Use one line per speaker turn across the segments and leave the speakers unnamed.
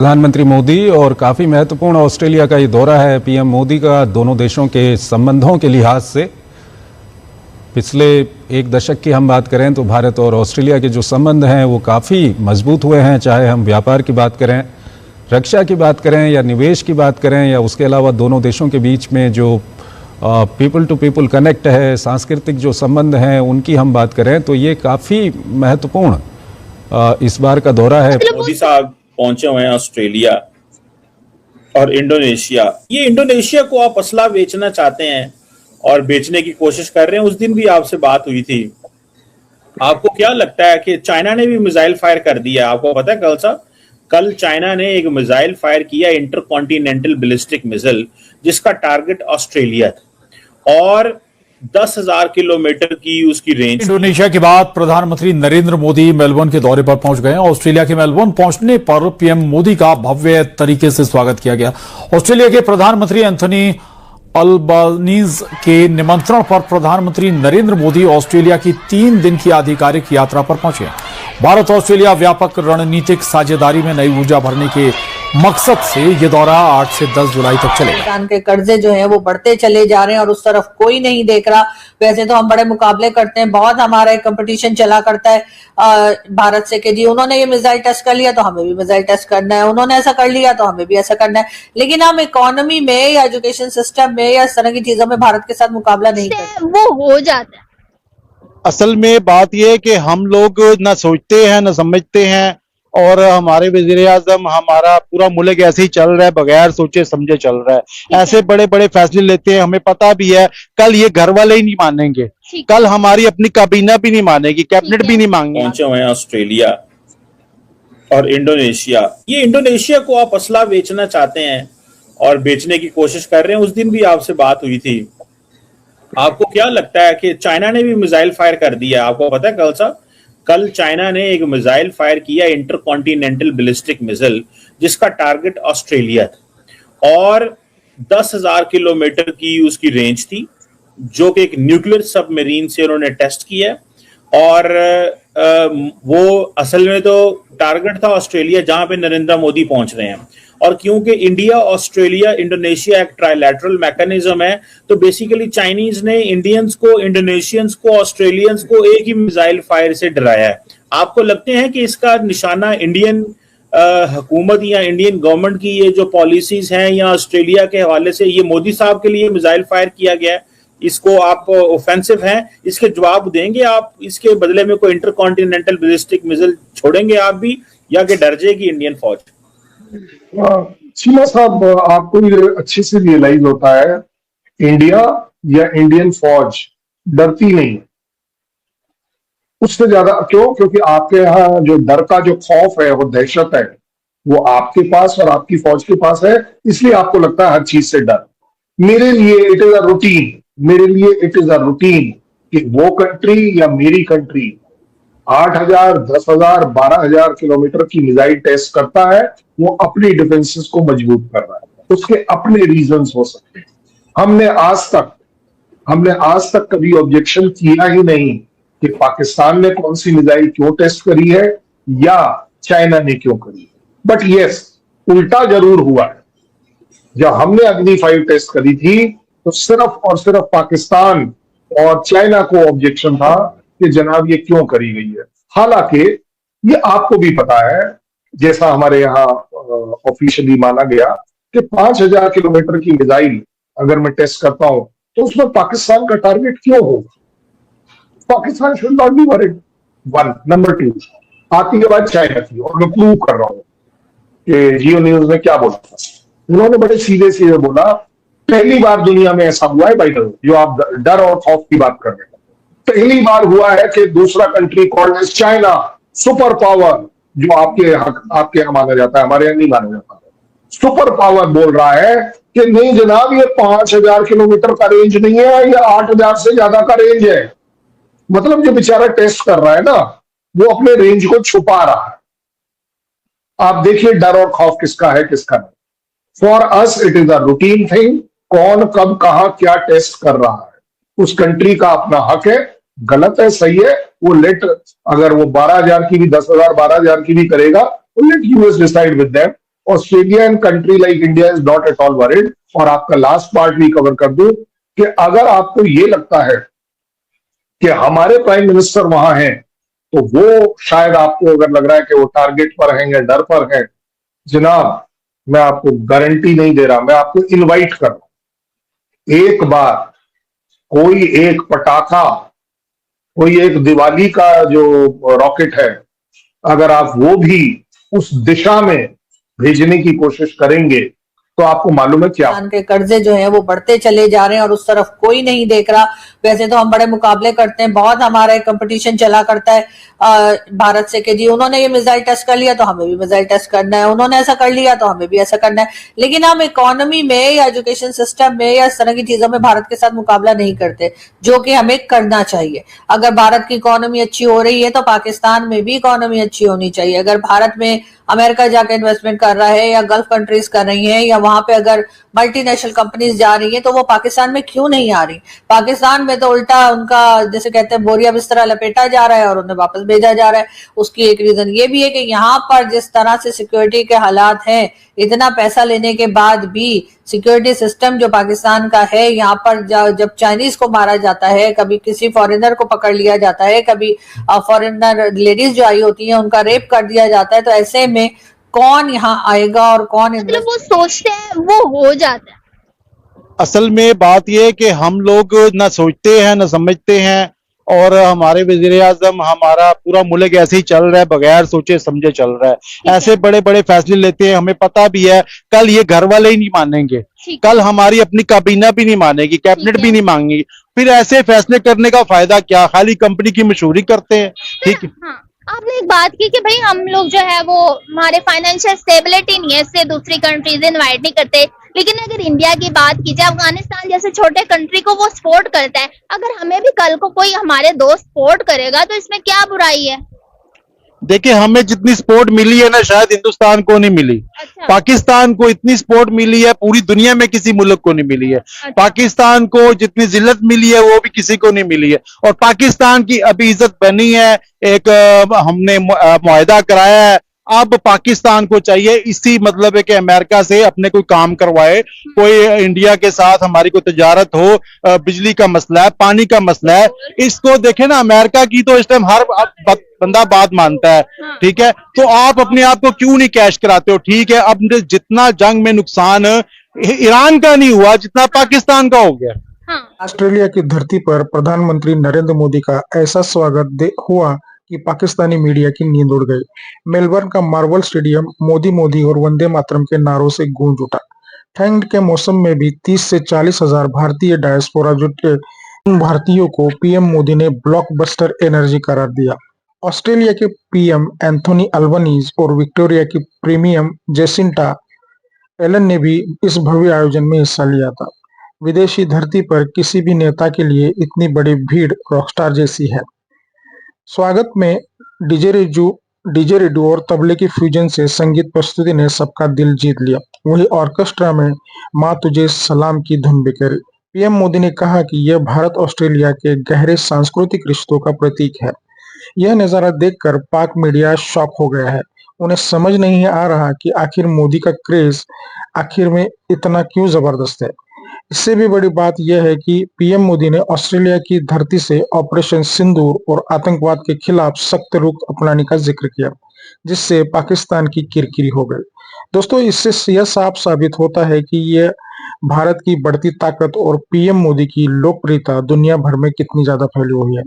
प्रधानमंत्री मोदी और काफ़ी महत्वपूर्ण ऑस्ट्रेलिया का ये दौरा है पीएम मोदी का दोनों देशों के संबंधों के लिहाज से। पिछले एक दशक की हम बात करें तो भारत और ऑस्ट्रेलिया के जो संबंध हैं वो काफ़ी मजबूत हुए हैं, चाहे हम व्यापार की बात करें, रक्षा की बात करें या निवेश की बात करें, या उसके अलावा दोनों देशों के बीच में जो पीपल टू पीपल कनेक्ट है, सांस्कृतिक जो संबंध हैं उनकी हम बात करें तो ये काफ़ी महत्वपूर्ण इस बार का दौरा है।
मोदी साहब पहुंचे हुए हैं ऑस्ट्रेलिया और इंडोनेशिया। ये इंडोनेशिया को आप असला बेचना चाहते हैं और बेचने की कोशिश कर रहे हैं। उस दिन भी आपसे बात हुई थी। आपको क्या लगता है कि चाइना ने भी मिसाइल फायर कर दिया? आपको पता है कल चाइना ने एक मिसाइल फायर किया, इंटरकॉन्टिनेंटल बैलिस्टिक मिसाइल, जिसका टारगेट ऑस्ट्रेलिया था और 10,000 किलोमीटर की उसकी रेंज।
इंडोनेशिया के बाद प्रधानमंत्री नरेंद्र मोदी मेलबर्न के दौरे पर पहुंच गए। ऑस्ट्रेलिया के मेलबर्न पहुंचने पर पीएम मोदी का भव्य तरीके से स्वागत किया गया। ऑस्ट्रेलिया के प्रधानमंत्री एंथनी अल्बानीज के निमंत्रण पर प्रधानमंत्री नरेंद्र मोदी ऑस्ट्रेलिया की 3 दिन की आधिकारिक यात्रा पर पहुंचे। भारत ऑस्ट्रेलिया व्यापक रणनीतिक साझेदारी में नई ऊर्जा भरने के मकसद से ये दौरा 8 से 10 जुलाई तक चलेगा।
पाकिस्तान के कर्जे जो हैं वो बढ़ते चले जा रहे हैं और उस तरफ कोई नहीं देख रहा। वैसे तो हम बड़े मुकाबले करते हैं, बहुत हमारा कंपटीशन चला करता है भारत से कि जी उन्होंने ये मिसाइल टेस्ट कर लिया तो हमें भी मिसाइल टेस्ट करना है, उन्होंने ऐसा कर लिया तो हमें भी ऐसा करना है। लेकिन हम इकोनॉमी में या एजुकेशन सिस्टम में या इस तरह की चीजों में भारत के साथ मुकाबला नहीं करते।
वो हो जाता है।
असल में बात यह है कि हम लोग ना सोचते हैं ना समझते हैं, और हमारे वज़ीर आज़म, हमारा पूरा मुल्क ऐसे ही चल रहा है, बगैर सोचे समझे चल रहा है। ऐसे बड़े बड़े फैसले लेते हैं, हमें पता भी है कल ये घर वाले ही नहीं मानेंगे, कल हमारी अपनी काबीना भी नहीं मानेगी, कैबिनेट भी नहीं मांगेगी।
पहुंचे हुए हैं ऑस्ट्रेलिया और इंडोनेशिया। ये इंडोनेशिया को आप असला बेचना चाहते हैं और बेचने की कोशिश कर रहे हैं। उस दिन भी आपसे बात हुई थी। आपको क्या लगता है कि चाइना ने भी मिसाइल फायर कर दिया? आपको पता है कल चाइना ने एक मिसाइल फायर किया, इंटरकॉन्टिनेंटल बैलिस्टिक मिसाइल, जिसका टारगेट ऑस्ट्रेलिया था और 10,000 किलोमीटर की उसकी रेंज थी, जो कि एक न्यूक्लियर सबमरीन से उन्होंने टेस्ट किया। और वो असल में तो टारगेट था ऑस्ट्रेलिया, जहां पे नरेंद्र मोदी पहुंच रहे हैं। और क्योंकि इंडिया, ऑस्ट्रेलिया, इंडोनेशिया एक ट्राइलैटरल मैकेनिज्म है, तो बेसिकली चाइनीज ने इंडियंस को, इंडोनेशियंस को, ऑस्ट्रेलियंस को एक ही मिसाइल फायर से डराया है। आपको लगते हैं कि इसका निशाना इंडियन हुकूमत या इंडियन गवर्नमेंट की ये जो पॉलिसीज हैं या ऑस्ट्रेलिया के हवाले से ये मोदी साहब के लिए मिसाइल फायर किया गया है, इसको आप ऑफेंसिव हैं, इसके जवाब देंगे आप? इसके बदले में कोई इंटरकॉन्टिनेंटल बैलिस्टिक मिसाइल छोड़ेंगे आप भी, या कि डर जाएगी इंडियन फौज?
चीमा साहब, आपको ये अच्छे से रियलाइज होता है इंडिया या इंडियन फौज डरती नहीं उससे ज्यादा। क्यों? क्योंकि आपके यहाँ जो डर का जो खौफ है, वो दहशत है, वो आपके पास और आपकी फौज के पास है, इसलिए आपको लगता है हर चीज से डर। मेरे लिए इट इज अ रूटीन, मेरे लिए इट इज अ रूटीन कि वो कंट्री या मेरी कंट्री 8,000, 10,000, 12,000 किलोमीटर की मिसाइल टेस्ट करता है, वो अपनी डिफेंसेस को मजबूत कर रहा है। उसके अपने रीजंस हो सकते हैं। हमने आज तक कभी ऑब्जेक्शन किया ही नहीं कि पाकिस्तान ने कौन सी मिसाइल क्यों टेस्ट करी है या चाइना ने क्यों करी है। बट यस, उल्टा जरूर हुआ है। जब हमने अग्नि 5 टेस्ट करी थी तो सिर्फ और सिर्फ पाकिस्तान और चाइना को ऑब्जेक्शन था कि जनाब ये क्यों करी गई है। हालांकि ये आपको भी पता है, जैसा हमारे यहाँ ऑफिशियली माना गया कि 5,000 किलोमीटर की मिसाइल अगर मैं टेस्ट करता हूं तो उसमें पाकिस्तान का टारगेट क्यों हो? Pakistan should not be worried. 1 number 2 आती है बात चाइना की, और मैं प्रूव कर रहा हूं कि जियो न्यूज ने क्या बोला था। उन्होंने बड़े सीधे सीधे बोला, पहली बार दुनिया में ऐसा हुआ है भाई, जो आप डर और खौफ की बात कर रहे हैं, पहली बार हुआ है कि दूसरा country called as China, super power, जो आपके यहाँ माना जाता है, हमारे यहाँ नहीं माना जाता, सुपर पावर बोल रहा है कि नहीं जनाब, ये 5,000 किलोमीटर का रेंज नहीं है, ये 8,000 से ज्यादा का रेंज है। मतलब जो बेचारा टेस्ट कर रहा है ना, वो अपने रेंज को छुपा रहा है। आप देखिए डर और खौफ किसका है, किसका नहीं। For us it is a routine thing. कौन कब कहां क्या टेस्ट कर रहा है उस कंट्री का अपना हक है। गलत है, सही है, वो लेट, अगर वो 12,000 की भी, 10,000, 12,000 की भी करेगा, तो let us decide with them. Australian country like India is not at all worried. और आपका लास्ट पार्ट भी कवर कर दूं कि अगर आपको ये लगता है कि हमारे प्राइम मिनिस्टर वहां हैं, तो वो शायद आपको अगर लग रहा है कि वो टारगेट पर हैं या डर पर हैं, जनाब मैं आपको गारंटी नहीं दे रहा, मैं आपको इनवाइट कर रहा हूं। एक बार कोई एक पटाखा, कोई एक दिवाली का जो रॉकेट है, अगर आप वो भी उस दिशा में भेजने की कोशिश करेंगे तो आपको मालूम है क्या
पाकिस्तान के कर्जे जो है वो बढ़ते चले जा रहे हैं और उस तरफ कोई नहीं देख रहा। वैसे तो हम बड़े मुकाबले करते हैं, बहुत हमारा कंपटीशन चला करता है भारत से कि जी उन्होंने ये मिसाइल टेस्ट कर लिया तो हमें भी मिसाइल टेस्ट करना है, उन्होंने ऐसा कर लिया तो हमें भी ऐसा करना है। लेकिन हम इकोनॉमी में या एजुकेशन सिस्टम में या इस तरह की चीजों में भारत के साथ मुकाबला नहीं करते, जो कि हमें करना चाहिए। अगर भारत की इकोनॉमी अच्छी हो रही है तो पाकिस्तान में भी इकोनॉमी अच्छी होनी चाहिए। अगर भारत में अमेरिका जाके इन्वेस्टमेंट कर रहा है या गल्फ कंट्रीज कर रही हैं या वहां पे अगर मल्टीनेशनल कंपनीज जा रही हैं, तो वो पाकिस्तान में क्यों नहीं आ रही? पाकिस्तान में तो उल्टा उनका जैसे कहते हैं बोरिया बिस्तरा लपेटा जा रहा है और उन्हें वापस भेजा जा रहा है। उसकी एक रीजन ये भी है कि यहाँ पर जिस तरह से सिक्योरिटी के हालात हैं, इतना पैसा लेने के बाद भी सिक्योरिटी सिस्टम जो पाकिस्तान का है, यहाँ पर जब चाइनीज को मारा जाता है, कभी किसी फॉरेनर को पकड़ लिया जाता है, कभी फॉरेनर लेडीज जो आई होती हैं उनका रेप कर दिया जाता है, तो ऐसे में कौन यहाँ आएगा और कौन
मतलब वो सोचते हैं वो हो जाता है।
असल में बात यह है कि हम लोग ना सोचते हैं ना समझते हैं, और हमारे वजीर आजम, हमारा पूरा मुल्क ऐसे ही चल रहा है, बगैर सोचे समझे चल रहा है। ऐसे बड़े बड़े फैसले लेते हैं, हमें पता भी है कल ये घर वाले ही नहीं मानेंगे, कल हमारी अपनी काबीना भी नहीं मानेगी, कैबिनेट भी नहीं मांगेगी। फिर ऐसे फैसले करने का फायदा क्या? खाली कंपनी की मशहूरी करते हैं। ठीक है,
हाँ, आपने एक बात की कि भाई हम लोग जो है वो हमारे फाइनेंशियल स्टेबिलिटी नहीं है, इससे दूसरी कंट्रीज इनवाइट नहीं करते। लेकिन अगर इंडिया की बात की जाए, अफगानिस्तान जैसे छोटे कंट्री को वो सपोर्ट करता है, अगर हमें भी कल को कोई हमारे दोस्त सपोर्ट करेगा तो इसमें क्या बुराई है?
देखिए हमें जितनी सपोर्ट मिली है ना, शायद हिंदुस्तान को नहीं मिली।
अच्छा।
पाकिस्तान को इतनी सपोर्ट मिली है, पूरी दुनिया में किसी मुल्क को नहीं मिली है।
अच्छा।
पाकिस्तान को जितनी जिल्लत मिली है वो भी किसी को नहीं मिली है। और पाकिस्तान की अभी इज्जत बनी है, एक हमने मुआहदा कराया है। अब पाकिस्तान को चाहिए, इसी मतलब है कि अमेरिका से अपने कोई काम करवाए, कोई इंडिया के साथ हमारी कोई तजारत हो, बिजली का मसला है, पानी का मसला है, इसको देखे ना। अमेरिका की तो इस टाइम हर बंदा बात मानता है, ठीक है, तो आप अपने आप को क्यों नहीं कैश कराते हो? ठीक है, अब जितना जंग में नुकसान ईरान का नहीं हुआ जितना पाकिस्तान का हो गया।
हाँ।
ऑस्ट्रेलिया की धरती पर प्रधानमंत्री नरेंद्र मोदी का ऐसा स्वागत हुआ कि पाकिस्तानी मीडिया की नींद उड़ गई। मेलबर्न का मार्वल स्टेडियम मोदी मोदी और वंदे मातरम के नारों से गूंज उठा। ठंड के मौसम में भी 30 से 40 हजार भारतीय डायस्पोरा जुटे। उन भारतीयों को पीएम मोदी ने ब्लॉकबस्टर एनर्जी करार दिया। ऑस्ट्रेलिया के पीएम एंथोनी अल्बनीज और विक्टोरिया की प्रीमियम जेसिंटा एलन ने भी इस भव्य आयोजन में हिस्सा लिया था। विदेशी धरती पर किसी भी नेता के लिए इतनी बड़ी भीड़ रॉकस्टार जैसी है। स्वागत में डीजे रेडू और तबले की फ्यूजन से संगीत प्रस्तुति ने सबका दिल जीत लिया। वही ऑर्केस्ट्रा में माँ तुझे सलाम की धुन बिखेरी। पीएम मोदी ने कहा कि यह भारत ऑस्ट्रेलिया के गहरे सांस्कृतिक रिश्तों का प्रतीक है। यह नजारा देखकर पाक मीडिया शॉक हो गया है। उन्हें समझ नहीं आ रहा कि आखिर मोदी का क्रेज आखिर में इतना क्यों जबरदस्त है। इससे भी बड़ी बात यह है कि पीएम मोदी ने ऑस्ट्रेलिया की धरती से ऑपरेशन सिंदूर और आतंकवाद के खिलाफ सख्त रुख अपनाने का जिक्र किया, जिससे पाकिस्तान की किरकिरी हो गई। दोस्तों, इससे यह साफ साबित होता है कि यह भारत की बढ़ती ताकत और पीएम मोदी की लोकप्रियता दुनिया भर में कितनी ज्यादा फैली हुई है।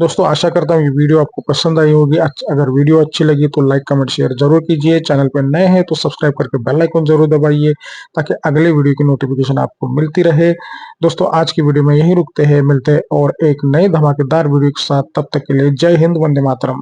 दोस्तों, आशा करता हूँ ये वीडियो आपको पसंद आई होगी। अगर वीडियो अच्छी लगी तो लाइक कमेंट शेयर जरूर कीजिए। चैनल पर नए हैं तो सब्सक्राइब करके बेल आइकन जरूर दबाइए ताकि अगले वीडियो की नोटिफिकेशन आपको मिलती रहे। दोस्तों, आज की वीडियो में यही रुकते हैं, मिलते हैं और एक नए धमाकेदार वीडियो के साथ। तब तक के लिए जय हिंद, वंदे मातरम।